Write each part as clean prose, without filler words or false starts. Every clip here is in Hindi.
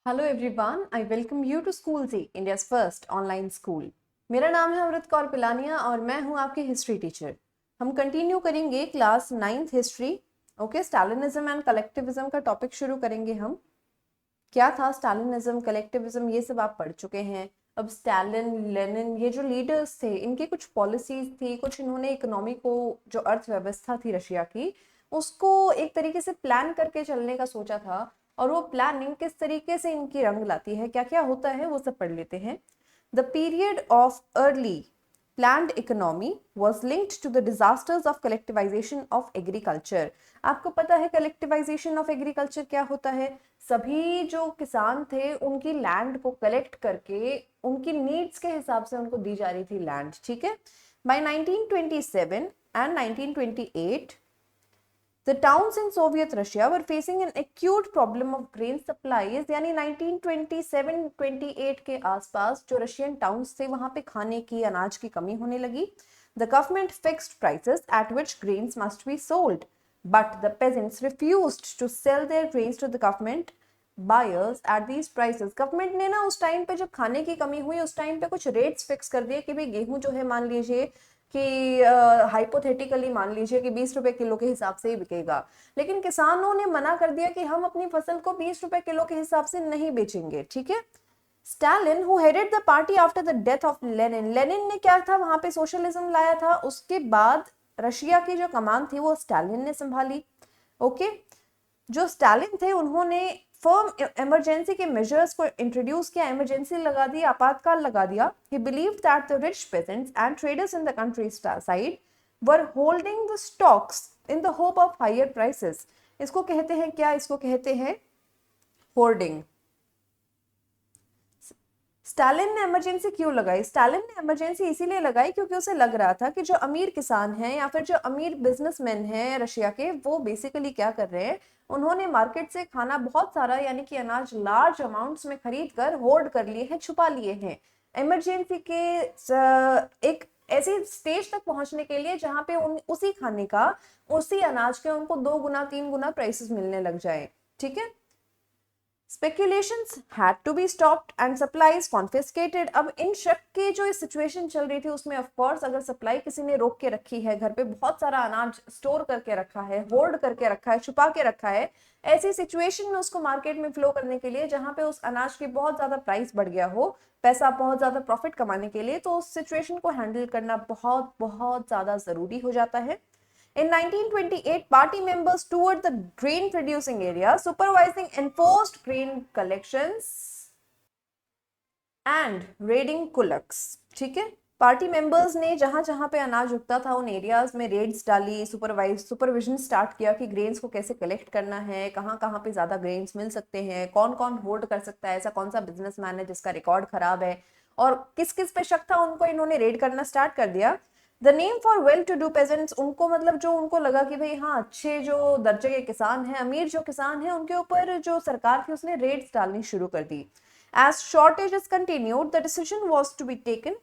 Hello everyone, I welcome you to school G, India's first online school. मेरा नाम है अमृत कौर पिलानिया और मैं हूं आपकी हिस्ट्री टीचर। हम कंटिन्यू करेंगे class 9th history. Okay, Stalinism and collectivism का टॉपिक शुरू करेंगे हम। क्या था स्टालिनिज्म, कलेक्टिविज्म, ये सब आप पढ़ चुके हैं। अब स्टालिन, लेनिन, ये जो लीडर्स थे, इनकी कुछ पॉलिसीज थी, कुछ इन्होंने इकोनॉमी को, जो अर्थव्यवस्था थी रशिया की, उसको एक तरीके से प्लान करके चलने का सोचा था। और वो प्लानिंग किस तरीके से इनकी रंग लाती है, क्या क्या होता है, वो सब पढ़ लेते हैं। The period of early planned economy was linked to the disasters of collectivization of agriculture। आपको पता है कलेक्टिवाइजेशन ऑफ एग्रीकल्चर क्या होता है? सभी जो किसान थे उनकी लैंड को कलेक्ट करके उनकी नीड्स के हिसाब से उनको दी जा रही थी लैंड, ठीक है। By 1927 and 1928 the towns in Soviet Russia were facing an acute problem of grain supplies। यानी 1927-28 के आसपास जो रशियन टाउन्स थे वहां पे खाने की, अनाज की कमी होने लगी। The government fixed prices at which grains must be sold, but the peasants refused to sell their grains to the government buyers at these prices। Government ने ना उस टाइम पे जब खाने की कमी हुई उस टाइम पे कुछ रेट्स फिक्स कर दिए कि भाई गेहूं जो है, मान लीजिए कि हाइपोथेटिकली मान लीजिए कि 20 रुपए किलो के हिसाब से ही बिकेगा, लेकिन किसानों ने मना कर दिया कि हम अपनी फसल को 20 रुपए किलो के हिसाब से नहीं बेचेंगे, ठीक है। Stalin who headed the party after the death of Lenin, Lenin ने क्या था वहां पे, सोशलिज्म लाया था। उसके बाद रशिया की जो कमान थी वो स्टालिन ने संभाली। ओके, जो स्टालिन थे उन्होंने फर्म इमरजेंसी के मेजर्स को इंट्रोड्यूस किया, इमरजेंसी लगा दी, आपातकाल लगा दिया। He believed that the rich peasants and traders in the countryside were holding the stocks in the hope of higher prices. इसको कहते हैं क्या? इसको कहते हैं होर्डिंग। स्टालिन ने इमरजेंसी क्यों लगाई? स्टालिन ने इमरजेंसी इसीलिए लगाई क्योंकि उसे लग रहा था कि जो अमीर किसान हैं या फिर जो अमीर बिजनेसमैन हैं रशिया के, वो बेसिकली क्या कर रहे हैं, उन्होंने मार्केट से खाना बहुत सारा, यानी कि अनाज लार्ज अमाउंट्स में खरीद कर होर्ड कर लिए हैं, छुपा लिए हैं, इमरजेंसी के एक ऐसी स्टेज तक पहुंचने के लिए जहां पे उसी खाने का, उसी अनाज के उनको 2 गुना 3 गुना प्राइसेस मिलने लग जाए, ठीक है। Speculations had to be stopped and supplies confiscated। अब इन शक की जो सिचुएशन चल रही थी उसमें ऑफ कोर्स अगर सप्लाई किसी ने रोक के रखी है, घर पे बहुत सारा अनाज स्टोर करके रखा है, होल्ड करके रखा है, छुपा के रखा है, ऐसी सिचुएशन में उसको मार्केट में फ्लो करने के लिए जहां पे उस अनाज की बहुत ज्यादा प्राइस बढ़ गया हो, पैसा बहुत ज्यादा प्रॉफिट कमाने के लिए, तो उस सिचुएशन को हैंडल करना बहुत बहुत ज्यादा जरूरी हो जाता है। In 1928, party members toured the grain producing area, supervising enforced grain collections and raiding kulaks। ठीक है, पार्टी मेंबर्स ने जहां जहां पे अनाज उगता था उन एरियाज में रेड्स डाली, सुपरविजन स्टार्ट किया कि ग्रेन्स को कैसे कलेक्ट करना है, कहां कहां पे ज्यादा ग्रेन्स मिल सकते हैं, कौन कौन होल्ड कर सकता है, ऐसा कौन सा बिजनेसमैन है जिसका रिकॉर्ड खराब है, और किस किस पे शक था, उनको इन्होंने रेड करना स्टार्ट कर दिया। The name for well to do peasants, उनको मतलब जो उनको लगा कि भाई हाँ अच्छे जो दर्जे के किसान हैं, अमीर जो किसान हैं, उनके ऊपर जो सरकार थी उसने रेड्स डालनी शुरू कर दी। As shortages continued, the decision was to be taken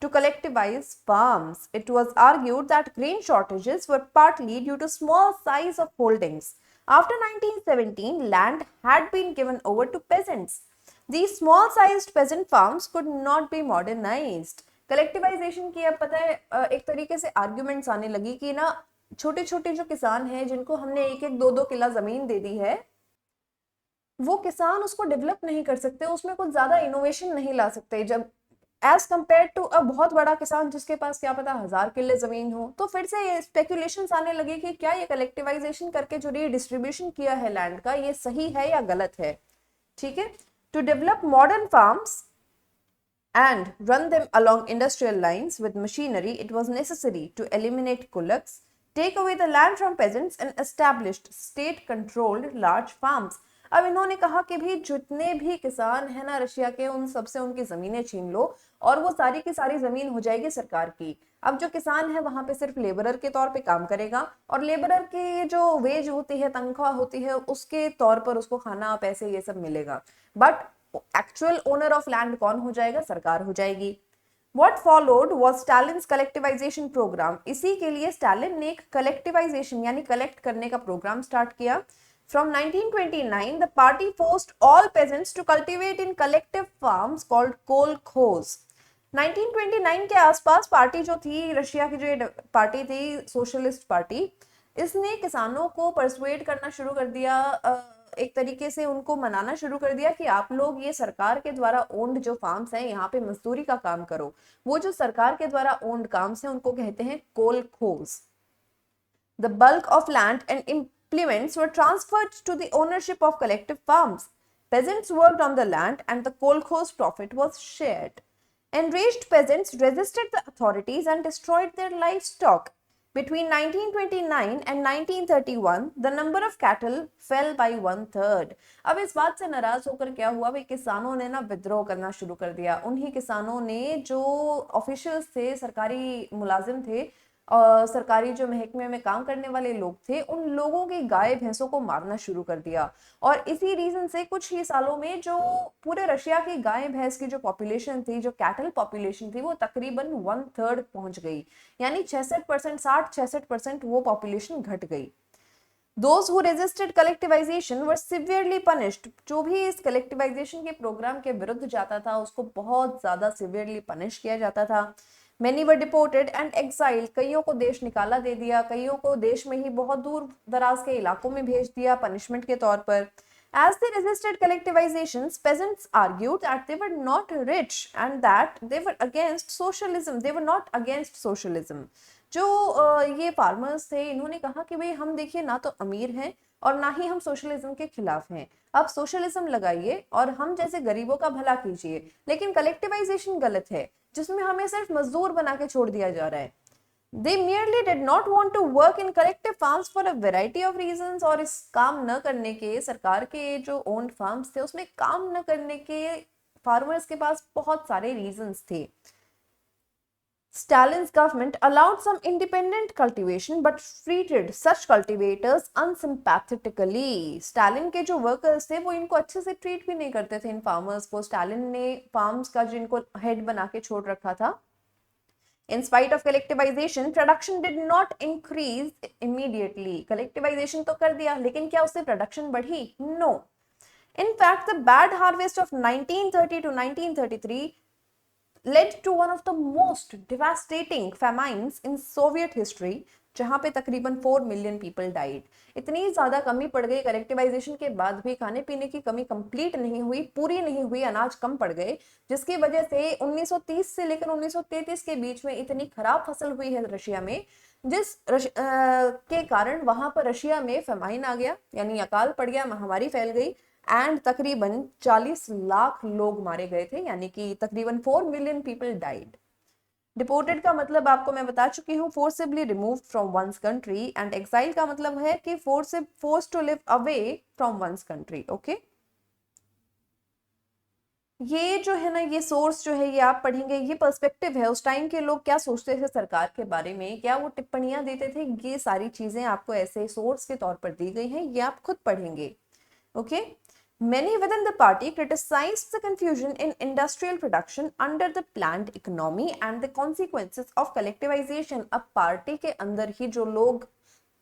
to collectivize farms। It was argued that grain shortages were partly due to small size of holdings। After 1917, land had been given over to peasants। These small-sized peasant farms could not be modernized। Collectivisation की अब पता है एक तरीके से आर्ग्यूमेंट्स आने लगी कि ना छोटे छोटे जो किसान हैं जिनको हमने एक एक दो दो किला जमीन दे दी है, वो किसान उसको डेवलप नहीं कर सकते, उसमें कुछ ज्यादा इनोवेशन नहीं ला सकते, जब एज कंपेयर टू अ बहुत बड़ा किसान जिसके पास क्या पता 1000 किले जमीन हो। तो फिर से ये स्पेकुलेशंस आने लगे कि क्या ये कलेक्टिवाइजेशन करके जो रीडिस्ट्रीब्यूशन किया है लैंड का, ये सही है या गलत है, ठीक है। To develop modern farms and run them along industrial lines with machinery, it was necessary to eliminate kulaks, take away the land from peasants and established state controlled large farms। अब इन्होंने कहा कि भी जितने भी किसान है ना रशिया के, उन सबसे उनकी जमीनें छीन लो और वो सारी की सारी जमीन हो जाएगी सरकार की। अब जो किसान है वहां पे सिर्फ लेबरर के तौर पे काम करेगा और लेबरर की जो वेज होती है, तनख्वाह होती है, उसके तौर पर उसको खाना, पैसे, ये सब मिलेगा। But actual owner of land कौन हो जाएगा? सरकार हो जाएगी। What followed was Stalin's collectivization program। इसी के लिए स्टालिन ने एक कलेक्टिवाइजेशन यानी कलेक्ट करने का प्रोग्राम स्टार्ट किया। From 1929, the party forced all peasants to cultivate in collective farms called kolkhoz. 1929 के आसपास पार्टी जो थी, रशिया की जो पार्टी थी, सोशलिस्ट पार्टी, इसने किसानों को परसुएड करना शुरू कर दिया, एक तरीके से उनको मनाना शुरू कर दिया कि आप लोग ये सरकार के द्वारा ओन्ड जो फार्म्स हैं यहाँ पे मजदूरी का काम करो। वो जो सरकार के द्वारा ओन्ड काम्स हैं उनको कहते हैं कोलखोज। The bulk of land and implements were transferred to the ownership of collective farms. Peasants worked on the land and the kolkhoz profit was shared. Enraged peasants resisted the authorities and destroyed their livestock. Between 1929 and 1931, the number of cattle fell by 1/3. अब इस बात से नाराज होकर क्या हुआ भाई, किसानों ने ना विद्रोह करना शुरू कर दिया। उन्हीं किसानों ने जो ऑफिशियल्स थे, सरकारी मुलाजिम थे और सरकारी जो महकमे में काम करने वाले लोग थे, उन लोगों की गाय भैंसों को मारना शुरू कर दिया। और इसी रीजन से कुछ ही सालों में जो पूरे रशिया की गाय भैंस की जो पॉपुलेशन थी, जो कैटल पॉपुलेशन थी, वो तकरीबन 1/3 पहुंच गई, यानी 66%, 60-66% वो पॉपुलेशन घट गई। Those who resisted collectivization were severely punished. जो भी इस collectivization के प्रोग्राम के विरुद्ध जाता था उसको बहुत ज्यादा severely punish किया जाता था। Many were deported and exiled. कईयों को देश निकाला दे दिया, कईयों को देश में ही बहुत दूर दराज के इलाकों में भेज दिया पनिशमेंट के तौर पर। As they resisted collectivizations, peasants argued that they were not rich and that they were against socialism. They were not against socialism. जो ये फार्मर्स थे, इन्होंने कहा कि भाई हम देखिए ना तो अमीर हैं और ना ही हम सोशलिज्म के खिलाफ हैं। आप सोशलिज्म लगाइए और हम जैसे गरीबों का भला कीजिए, लेकिन कलेक्टिवाइजेशन गलत है जिसमें हमें सिर्फ मजदूर बना के छोड़ दिया जा रहा है। They merely did not want to work in collective farms for a variety of reasons. और इस काम न करने के, सरकार के जो ओन्ड फार्म्स थे उसमें काम न करने के फार्मर्स के पास बहुत सारे रीजंस थे। Stalin's government allowed some independent cultivation but treated such cultivators unsympathetically. Stalin के जो वर्कर्स थे वो इनको अच्छे से ट्रीट भी नहीं करते थे इन फार्मर्स को। स्टालिन ने फार्म्स का जो इनको हेड बना के छोड़ रखा था। In spite of collectivization, production did not increase immediately. Collectivization तो कर दिया, लेकिन क्या उससे प्रोडक्शन बढ़ी? No. In fact, the bad harvest of 1930 to 1933 led to one of the most devastating famines in Soviet history, जहां पे तकरीबन 4 मिलियन पीपल डाइड। इतनी ज्यादा कमी पड़ गई, कलेक्टिवाइजेशन के बाद भी खाने पीने की कमी कंप्लीट नहीं हुई, पूरी नहीं हुई, अनाज कम पड़ गए, जिसकी वजह से 1930 से लेकर 1933 के बीच में इतनी खराब फसल हुई है रशिया में, के कारण वहां पर रशिया में फेमाइन आ गया, यानी अकाल पड़ गया, महामारी फैल गई एंड तकरीबन 40 लाख लोग मारे गए थे, यानी कि तकरीबन 4 मिलियन पीपल डाइड। डिपोर्टेड का मतलब आपको मैं बता चुकी हूँ, forcibly removed from one's country, and exile का मतलब है कि force to live away from one's country. Okay, ये जो है ना, ये सोर्स जो है ये आप पढ़ेंगे, ये पर्सपेक्टिव है, उस टाइम के लोग क्या सोचते थे सरकार के बारे में, क्या वो टिप्पणियां देते थे, ये सारी चीजें आपको ऐसे सोर्स के तौर पर दी गई हैं, ये आप खुद पढ़ेंगे। Okay, Many within the party criticized the confusion in industrial production under the planned economy and the consequences of collectivization. अब पार्टी के अंदर ही जो लोग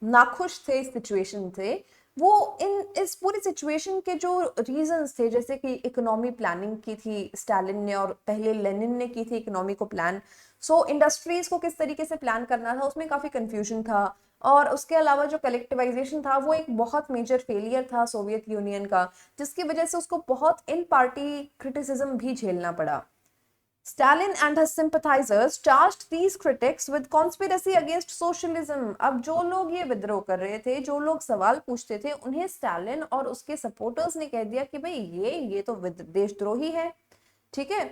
नाखुश थे, इस सिचुएशन थे, वो इस पूरी सिचुएशन के जो रीजंस थे, जैसे कि इकोनॉमी प्लानिंग की थी स्टालिन ने और पहले लेनिन ने की थी इकोनॉमी को प्लान, सो इंडस्ट्रीज को किस तरीके से प्लान करना था उसमें काफी कंफ्यूजन था। और उसके अलावा जो कलेक्टिवाइजेशन था वो एक बहुत मेजर फेलियर था सोवियत यूनियन का, जिसकी वजह से उसको बहुत इन पार्टी क्रिटिसिज्म भी झेलना पड़ा। Stalin and his sympathizers charged these critics with conspiracy against socialism. अब जो लोग ये विद्रोह कर रहे थे, जो लोग सवाल पूछते थे, उन्हें स्टालिन और उसके सपोर्टर्स ने कह दिया कि भाई ये तो देशद्रोही है, ठीक है,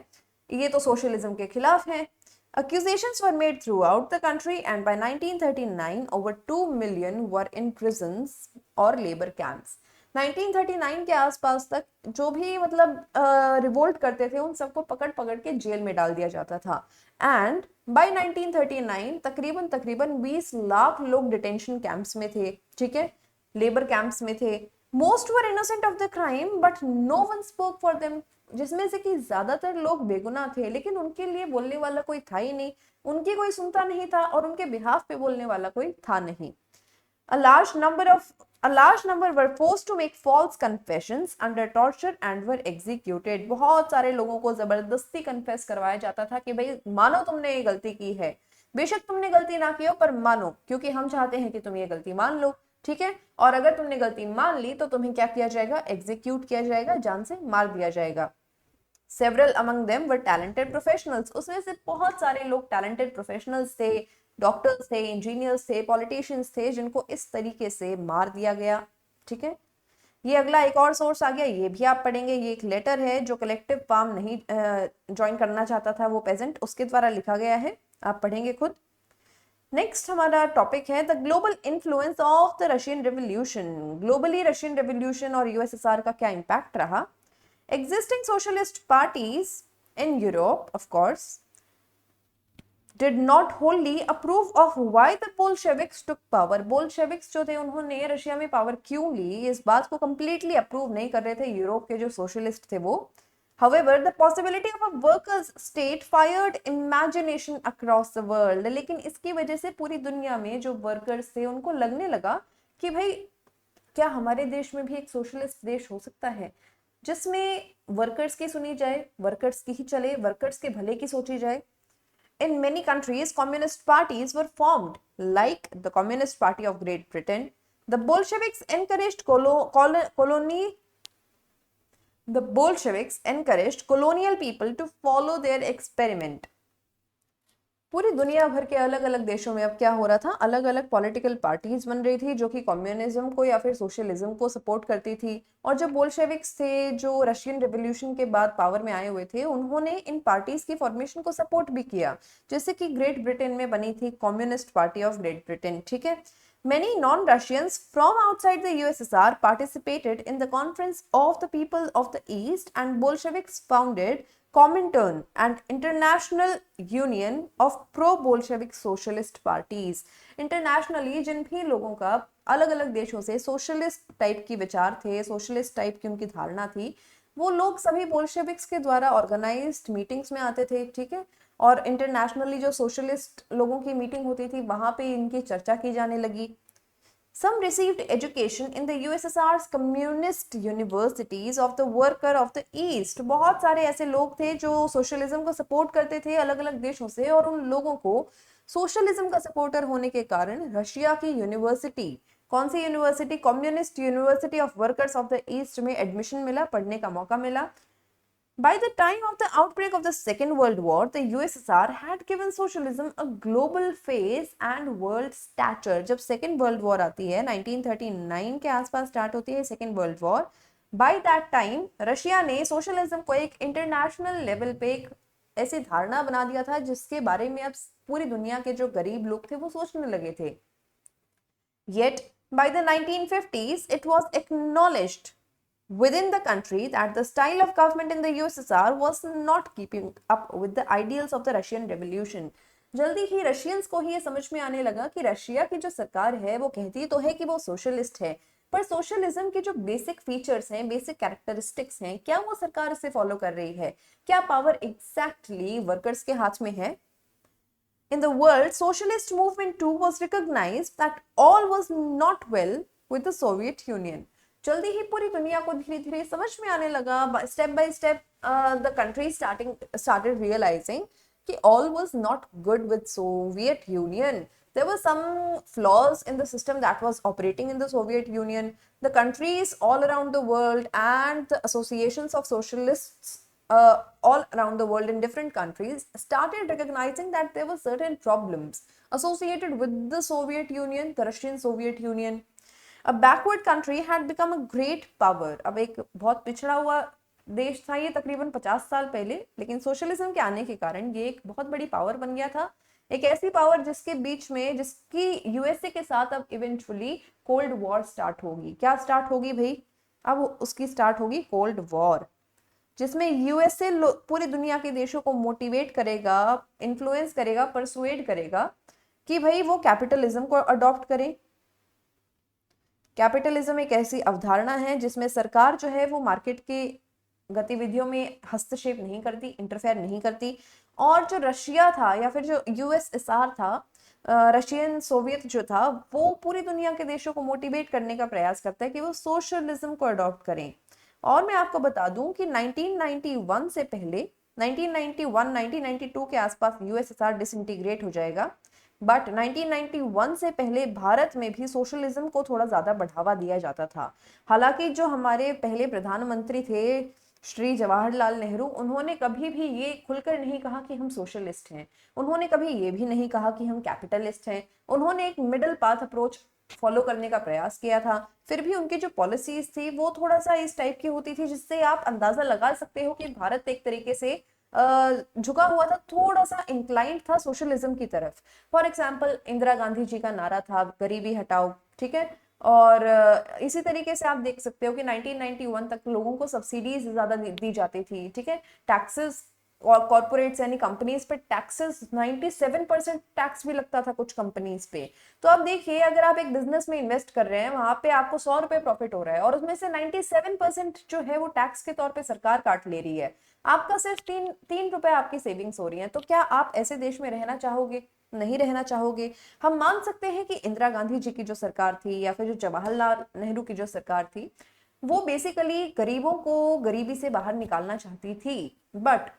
ये तो सोशलिज्म के खिलाफ है। Accusations were made throughout the country and by 1939 over 2 million were in prisons or labor camps. 1939 के आसपास तक जो भी मतलब रिवोल्ट करते थे उन सबको पकड़ पकड़ के जेल में डाल दिया जाता था। एंड बाय 1939 तकरीबन 20 लाख लोग डिटेंशन कैंप्स में थे, ठीक है, लेबर कैंप्स में थे। Most were innocent of the crime but no one spoke for them, जिसमें से कि ज्यादातर लोग बेगुनाह थे, लेकिन उनके लिए बोलने वाला कोई था ही नहीं, उनकी कोई सुनता नहीं था और उनके बिहाफ पे बोलने वाला कोई था नहीं। A large number were forced to make false confessions under torture and were executed. बहुत सारे लोगों को जबरदस्ती कन्फेस करवाया जाता था कि भाई मानो तुमने ये गलती की है, बेशक तुमने गलती ना की हो पर मानो, क्योंकि हम चाहते हैं कि तुम ये गलती मान लो, ठीक है। और अगर तुमने गलती मान ली तो तुम्हें क्या किया जाएगा, एग्जीक्यूट किया जाएगा, जान से मार दिया जाएगा। Several among them were talented professionals. उसमें से बहुत सारे लोग talented professionals थे, डॉक्टर्स थे, इंजीनियर्स थे, पॉलिटिशियंस थे, जिनको इस तरीके से मार दिया गया, ठीक है। ये अगला एक और सोर्स आ गया, ये भी आप पढ़ेंगे। ये एक लेटर है जो कलेक्टिव फार्म नहीं ज्वाइन करना चाहता था वो पेजेंट, उसके द्वारा लिखा गया है, आप पढ़ेंगे खुद। नेक्स्ट हमारा टॉपिक है the global influence of the Russian revolution. Globally Russian revolution और यूएसएसआर का क्या इम्पैक्ट रहा। Existing socialist parties in Europe, of course, did not wholly approve of why the Bolsheviks took power. Bolsheviks जो थे उन्होंने रशिया में पावर क्यों ली, इस बात को completely approve नहीं कर रहे थे यूरोप के जो सोशलिस्ट थे वो। However, the possibility of a workers' state fired imagination across the world. लेकिन इसकी वजह से पूरी दुनिया में जो वर्कर्स थे उनको लगने लगा कि भाई क्या हमारे देश में भी एक सोशलिस्ट देश हो सकता है जिसमें वर्कर्स की सुनी जाए, वर्कर्स की ही चले, वर्कर्स के भले की सोची जाए। In many countries, communist parties were formed, like the Communist Party of Great Britain. The Bolsheviks encouraged colonial people to follow their experiment. पूरी दुनिया भर के अलग अलग देशों में अब क्या हो रहा था, अलग अलग पॉलिटिकल पार्टीज बन रही थी जो कि कम्युनिज्म को या फिर सोशलिज्म को सपोर्ट करती थी। और जो बोल्शेविक्स थे जो रशियन रिवॉल्यूशन के बाद पावर में आए हुए थे, उन्होंने इन पार्टीज की फॉर्मेशन को सपोर्ट भी किया, जैसे कि ग्रेट ब्रिटेन में बनी थी communist party of great Britain, ठीक है। Many non-Russians from outside the USSR participated in the Conference of the People of the East, and Bolsheviks founded Comintern, an international union of pro-Bolshevik socialist parties. Internationally जिन भी लोगों का अलग अलग देशों से सोशलिस्ट टाइप की विचार थे, सोशलिस्ट टाइप की उनकी धारणा थी, वो लोग सभी बोल्शेविक्स के द्वारा ऑर्गेनाइज्ड मीटिंग्स में आते थे, ठीक है। और इंटरनेशनली जो सोशलिस्ट लोगों की मीटिंग होती थी वहां पे इनकी चर्चा की जाने लगी। Some received education in the USSR's communist universities of the worker of the East. बहुत सारे ऐसे लोग थे जो सोशलिज्म को सपोर्ट करते थे अलग अलग देशों से, और उन लोगों को सोशलिज्म का सपोर्टर होने के कारण रशिया की यूनिवर्सिटी, कौन सी university, Communist University of Workers of the East में एडमिशन मिला, पढ़ने का मौका मिला। By the time of the outbreak of the Second World War, the USSR had given socialism a global face and world stature. जब Second World War आती है, 1939 के आसपास स्टार्ट होती है Second World War, by that time Russia ने सोशलिज्म को एक इंटरनेशनल लेवल पे एक ऐसी धारणा बना दिया था जिसके बारे में अब पूरी दुनिया के जो गरीब लोग थे वो सोचने लगे थे। Yet by the 1950s, it was acknowledged within the country that the style of government in the USSR was not keeping up with the ideals of the Russian Revolution. जल्दी ही रशियंस को ही ये समझ में आने लगा कि रशिया की जो सरकार है वो कहती तो है कि वो सोशलिस्ट है, पर सोशलिज्म के जो बेसिक फीचर्स हैं, बेसिक कैरेक्टरिस्टिक्स हैं, क्या वो सरकार इसे फॉलो कर रही है, क्या पावर एग्जैक्टली वर्कर्स के हाथ में है। In the world, socialist movement too was recognized that all was not well with the Soviet Union. जल्दी ही पूरी दुनिया को धीरे धीरे समझ में आने लगा, step by step the country started realizing कि all was not good with Soviet Union. There were some flaws in the system that was operating in the Soviet Union. The countries all around the world and the associations of socialists all around the world in different countries started recognizing that there were certain problems associated with the Soviet Union, the Russian Soviet Union. A backward country had become a great power. अब एक बहुत पिछड़ा हुआ देश था ये तकरीबन 50 साल पहले, लेकिन सोशलिज्म के आने के कारण ये एक बहुत बड़ी पावर बन गया था, एक ऐसी पावर जिसके बीच में जिसकी यूएसए के साथ अब इवेंचुअली कोल्ड वॉर स्टार्ट होगी। क्या स्टार्ट होगी भाई, अब उसकी स्टार्ट होगी कोल्ड वॉर, जिसमें यूएसए पूरी दुनिया के देशों को मोटिवेट करेगा, इन्फ्लुएंस करेगा, परसुएड करेगा कि भाई वो कैपिटलिज्म को अडॉप्ट करें। कैपिटलिज्म एक ऐसी अवधारणा है जिसमें सरकार जो है वो मार्केट के गतिविधियों में हस्तक्षेप नहीं करती, इंटरफेयर नहीं करती। और जो रशिया था या फिर जो यूएसएसआर था, रशियन सोवियत जो था वो पूरी दुनिया के देशों को मोटिवेट करने का प्रयास करता है कि वो सोशलिज्म को अडॉप्ट करें। और मैं आपको बता दूं कि 1991 से पहले 1991 1992 के आसपास यूएसएसआर डिसइंटीग्रेट हो जाएगा, बट 1991 से पहले भारत में भी सोशलिज्म को थोड़ा ज्यादा बढ़ावा दिया जाता था। हालांकि जो हमारे पहले प्रधानमंत्री थे श्री जवाहरलाल नेहरू, उन्होंने कभी भी ये खुलकर नहीं कहा कि हम सोशलिस्ट हैं, उन्होंने कभी ये भी नहीं कहा कि हम कैपिटलिस्ट हैं। उन्होंने एक मिडिल पाथ अप्रोच फॉलो करने का प्रयास किया था। फिर भी उनकी जो पॉलिसीज थी वो थोड़ा सा इस टाइप की होती थी जिससे आप अंदाजा लगा सकते हो कि भारत एक तरीके से झुका हुआ था, थोड़ा सा इंक्लाइंड था सोशलिज्म की तरफ। फॉर एग्जाम्पल इंदिरा गांधी जी का नारा था गरीबी हटाओ, ठीक है। और इसी तरीके से आप देख सकते हो कि 1991 तक लोगों को सब्सिडीज ज्यादा दी जाती थी, ठीक है। टैक्सेस और कॉर्पोरेट्स यानी कंपनीज पे टैक्सेस 97% टैक्स भी लगता था कुछ कंपनीज पे। तो अब देखिए, अगर आप एक बिजनेस में इन्वेस्ट कर रहे हैं, वहां पे आपको 100 रुपए प्रॉफिट हो रहा है और उसमें से 97% जो है वो टैक्स के तौर पे सरकार काट ले रही है, आपका सिर्फ तीन तीन रुपए आपकी सेविंग्स हो रही है। तो क्या आप ऐसे देश में रहना चाहोगे? नहीं रहना चाहोगे। हम मान सकते हैं कि इंदिरा गांधी जी की जो सरकार थी या फिर जो जवाहरलाल नेहरू की जो सरकार थी, वो बेसिकली गरीबों को गरीबी से बाहर निकालना चाहती थी, but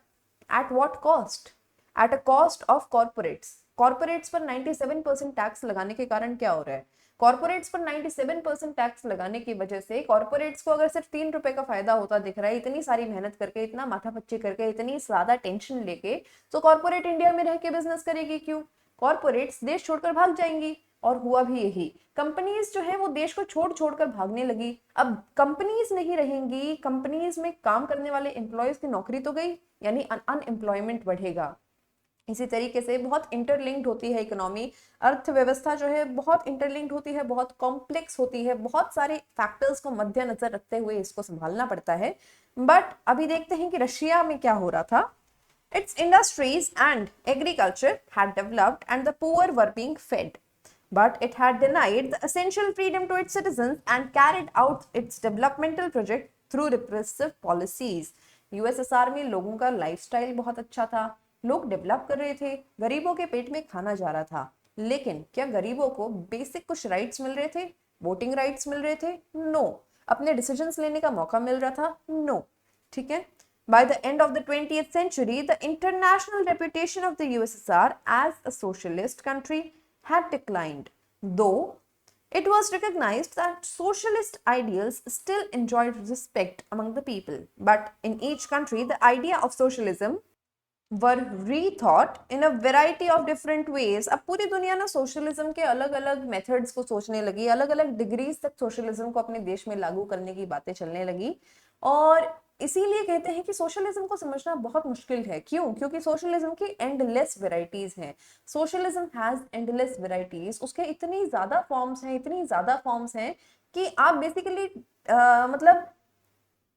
at what cost? At a cost of corporates. Corporates पर 97% टैक्स लगाने के कारण क्या हो रहा है? कॉर्पोरेट्स पर 97% टैक्स लगाने की वजह से कॉर्पोरेट्स को अगर सिर्फ 3 रुपए का फायदा होता दिख रहा है, इतनी सारी मेहनत करके, इतना माथापच्ची करके, इतनी ज्यादा टेंशन लेके, तो कॉर्पोरेट इंडिया में रह के बिजनेस करेगी क्यों? कॉर्पोरेट्स देश छोड़कर भाग जाएंगी। और हुआ भी यही, कंपनीज जो है वो देश को छोड़ छोड़कर भागने लगी। अब कंपनीज नहीं रहेंगी, कंपनीज में काम करने वाले एम्प्लॉयज की नौकरी तो गई, यानी अनएम्प्लॉयमेंट बढ़ेगा। इसी तरीके से बहुत इंटरलिंक्ड होती है इकोनॉमी, अर्थव्यवस्था जो है बहुत इंटरलिंक्ड होती है, बहुत कॉम्प्लेक्स होती है, बहुत सारे फैक्टर्स को मद्देनजर रखते हुए इसको संभालना पड़ता है। बट अभी देखते हैं कि रशिया में क्या हो रहा था। Its industries and agriculture had developed and the poor were being fed, but it had denied the essential freedom to its citizens and carried out its developmental project through repressive policies. USSR में लोगों का लाइफस्टाइल बहुत अच्छा था, लोग डेवलप कर रहे थे, गरीबों के पेट में खाना जा रहा था, लेकिन क्या गरीबों को बेसिक कुछ राइट्स मिल रहे थे? वोटिंग राइट्स मिल रहे थे? नो। अपने डिसीजंस लेने का मौका मिल रहा था? नो। ठीक है। By the end of the 20th century, the international reputation of the USSR as a socialist country had declined, though it was recognized that socialist ideals still enjoyed respect among the people. But in each country, the idea of socialism were rethought in a variety of different ways. अब पूरी दुनिया ना सोशलिज्म के अलग अलग मेथड्स को सोचने लगी, अलग अलग डिग्रीज तक सोशलिज्म को अपने देश में लागू करने की बातें चलने लगी। और इसीलिए कहते हैं कि सोशलिज्म को समझना बहुत मुश्किल है। क्यों? क्योंकि सोशलिज्म की एंडलेस वेराइटीज हैं। सोशलिज्म हैज एंडलेस वेराइटीज, उसके इतनी ज्यादा फॉर्म्स हैं, इतनी ज्यादा फॉर्म्स हैं कि आप बेसिकली मतलब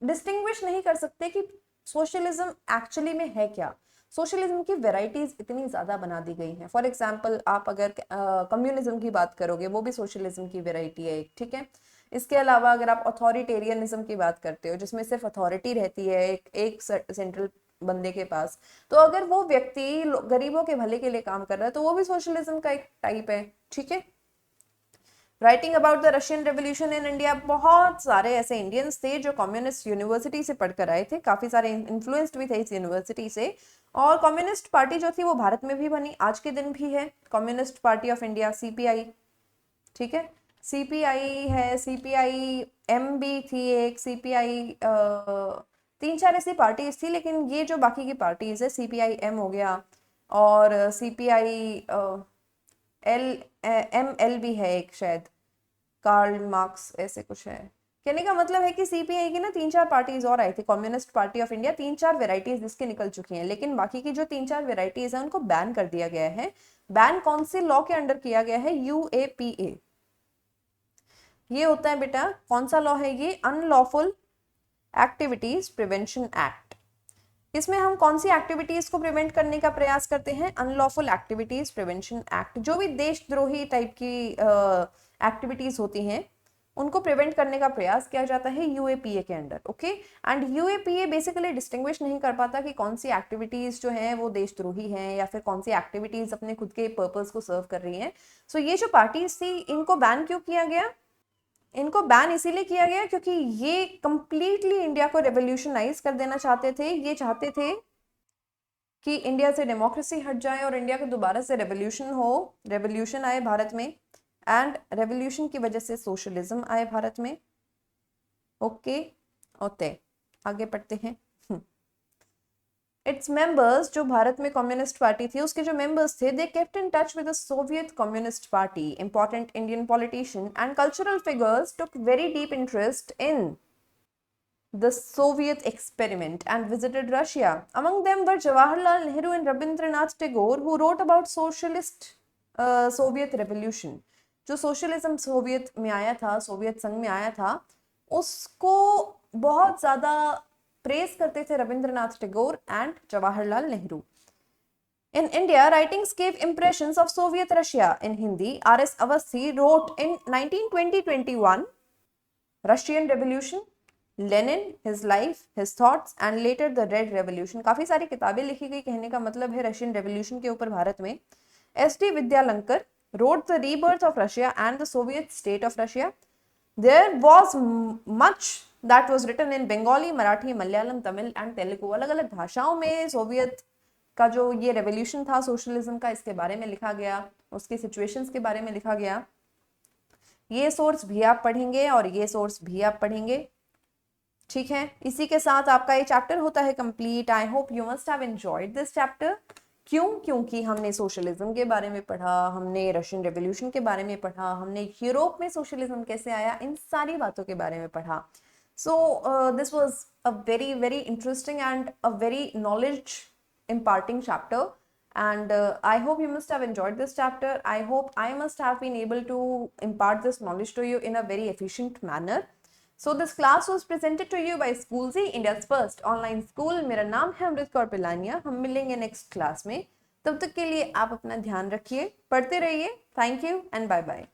डिस्टिंग्विश नहीं कर सकते कि सोशलिज्म एक्चुअली में है क्या। सोशलिज्म की वेराइटीज इतनी ज्यादा बना दी गई हैं। फॉर एग्जाम्पल, आप अगर कम्युनिज्म की बात करोगे, वो भी सोशलिज्म की वेराइटी है, ठीक है। इसके अलावा अगर आप अथॉरिटेरियनिज्म की बात करते हो, जिसमें सिर्फ अथॉरिटी रहती है एक सेंट्रल बंदे के पास, तो अगर वो व्यक्ति गरीबों के भले के लिए काम कर रहा है तो वो भी सोशलिज्म का एक टाइप है, ठीक है। Writing about the Russian revolution in India, बहुत सारे ऐसे इंडियंस थे जो कम्युनिस्ट यूनिवर्सिटी से पढ़कर आए थे, काफी सारे इन्फ्लुएंस्ड भी थे इस यूनिवर्सिटी से। और कम्युनिस्ट पार्टी जो थी वो भारत में भी बनी, आज के दिन भी है, communist party of India, CPI, ठीक है। सीपीआई है, सीपीआई एम भी थी एक, सीपीआई 3-4 ऐसी पार्टीज थी, लेकिन ये जो बाकी की पार्टीज है, सीपीआई एम हो गया और सीपीआई एल एम एल भी है एक, शायद कार्ल मार्क्स ऐसे कुछ है। कहने का मतलब है कि सीपीआई की ना 3-4 पार्टीज और आई थी, communist party of India, 3-4 varieties इसके निकल चुकी हैं, लेकिन बाकी की जो 3-4 वेराइटीज हैं उनको बैन कर दिया गया है। बैन कौन से लॉ के अंडर किया गया है? यूएपीए। ये होता है बेटा, कौन सा लॉ है ये? Unlawful activities prevention act. इसमें हम कौन सी एक्टिविटीज को प्रिवेंट करने का प्रयास करते हैं? Unlawful activities prevention act. जो भी देशद्रोही टाइप की एक्टिविटीज होती हैं उनको प्रिवेंट करने का प्रयास किया जाता है यूएपीए के under. Okay, and UAPA basically distinguish नहीं कर पाता कि कौन सी एक्टिविटीज जो है वो देशद्रोही हैं या फिर कौन सी एक्टिविटीज अपने खुद के पर्पस को सर्व कर रही हैं। सो ये जो पार्टीज थी इनको बैन क्यों किया गया? इनको बैन इसीलिए किया गया क्योंकि ये कंप्लीटली इंडिया को रेवोल्यूशनाइज कर देना चाहते थे। ये चाहते थे कि इंडिया से डेमोक्रेसी हट जाए और इंडिया को दोबारा से रेवोल्यूशन हो, रेवोल्यूशन आए भारत में, एंड रेवोल्यूशन की वजह से सोशलिज्म आए भारत में। ओके, ओके, आगे पढ़ते हैं। इट्स मेंबर्स, जो भारत में कम्युनिस्ट पार्टी थी उसके जो मेंबर्स थे, they kept in touch with the Soviet communist party. Important Indian politician and cultural figures took very deep interest in the Soviet experiment and visited Russia. Among them were Jawaharlal Nehru and Rabindranath Tagore, who wrote about socialist Soviet revolution. जो सोशलिज्म सोवियत में आया था, सोवियत संघ में आया था, उसको बहुत ज़्यादा प्रेज करते थे Rabindranath Tagore and Jawaharlal Nehru. In India, writings gave impressions of Soviet Russia. In Hindi, R.S. Awasthi wrote in 1920-21, Russian Revolution, Lenin, his life, his thoughts and later the red revolution. काफी सारी किताबें लिखी गई, कहने का मतलब है रशियन रेवोल्यूशन के ऊपर भारत में। SD. Vidyalankar wrote the rebirth of Russia and the Soviet state of Russia. There was much that was written in Bengali, Marathi, Malayalam, Tamil and Telugu. अलग अलग भाषाओं में सोवियत का जो ये रेवोल्यूशन था सोशलिज्म का, इसके बारे में लिखा गया, उसकी सिचुएशंस के बारे में लिखा गया। ये सोर्स भी आप पढ़ेंगे और ये सोर्स भी आप पढ़ेंगे, ठीक है। इसी के साथ आपका ये चैप्टर होता है complete. I hope you must have enjoyed this chapter. क्यों? क्योंकि हमने सोशलिज्म के बारे में पढ़ा, हमने रशियन रेवोल्यूशन के बारे में पढ़ा, हमने यूरोप में सोशलिज्म कैसे आया, इन सारी बातों के बारे में पढ़ा। So this was a very very interesting and a very knowledge imparting chapter, and I hope you must have enjoyed this chapter. I hope I must have been able to impart this knowledge to you in a very efficient manner. So this class was presented to you by Schoolzy, India's first online school. मेरा नाम है अमृत कौर पिलानिया। हम मिलेंगे नेक्स्ट क्लास में, तब तक के लिए आप अपना ध्यान रखिए, पढ़ते रहिए। Thank you and bye bye.